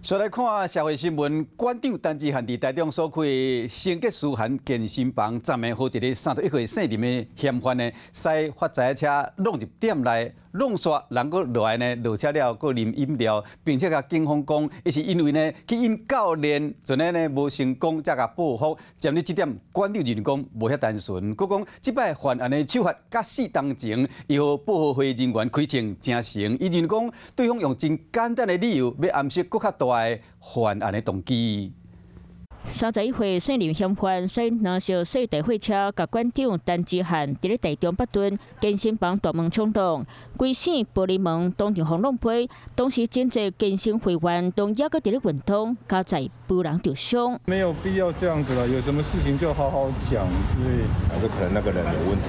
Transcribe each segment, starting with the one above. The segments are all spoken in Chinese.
再来看社会新闻，馆长陈志涵伫台中所开的升级舒涵健身房，昨暝和一个31岁姓林的嫌犯呢，驶发财车弄入店内，弄煞人佫落来呢，落车了佫啉饮料，并且甲警方讲，伊是因为呢去因教练阵个呢无成功，才甲报复。针对这点，馆长认讲无遐单纯，佫讲即摆犯案的手法甲死当前，伊和保护会人员开枪真成。伊认讲对方用真简单的理由要暗示佫较大。犯案的动机。31岁姓林嫌犯驶两小小大货车，甲馆长陈志涵伫咧台中北屯健身房大门冲动，规省玻璃门当场轰弄破。当时真侪健身会员都也个伫咧运动，加在不人受伤。没有必要这样子了，有什么事情就好好讲。对，还是可能那个人有问题。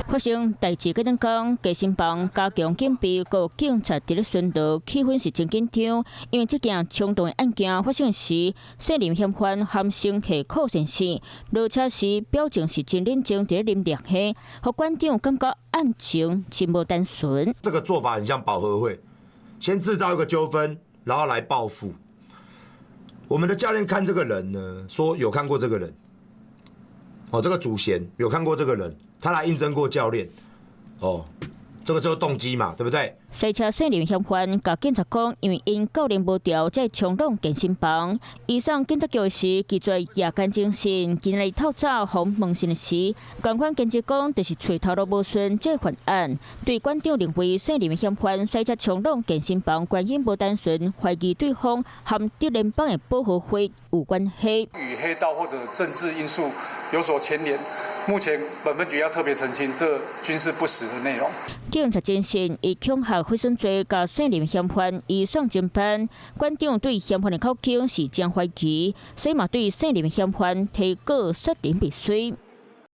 发生代志嗰阵讲，健身房加强警备，有警察伫咧巡逻，气氛是真紧张。因为这件冲动的案件发生时，姓林嫌犯含生气酷先生落车时表情是真冷静，伫咧啉烈气，互馆长感觉案情真无单纯。这个做法很像保和会，先制造一个纠纷，然后来报复。我们的教练看这个人呢，说有看过这个人。哦，这个主嫌有看过这个人，他来应征过教练，哦，这个就是动机嘛，对不对？驶车姓林嫌犯甲警察讲，因为因教练无调，才冲动健身房。以上警察局时，记做夜间精神，今日透早互问讯时，监管坚持讲，就是找头路无顺，才犯案。对馆长认为姓林嫌犯驶车冲动健身房原因无单纯，怀疑对方和德联邦的保护会有关系，与黑道或者政治因素有所牵连。目前本分局要特别澄清，这均是不实的内容。警察侦讯以恐吓毁损罪甲姓林嫌犯移送侦办。馆长对嫌犯的口供是真怀疑，所以嘛对姓林嫌犯提告杀人未遂。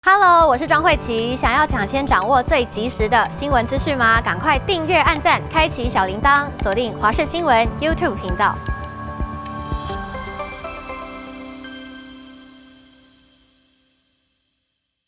Hello， 我是庄慧琪。想要抢先掌握最及时的新闻资讯吗？赶快订阅、按赞、开启小铃铛，锁定华视新闻 YouTube 频道。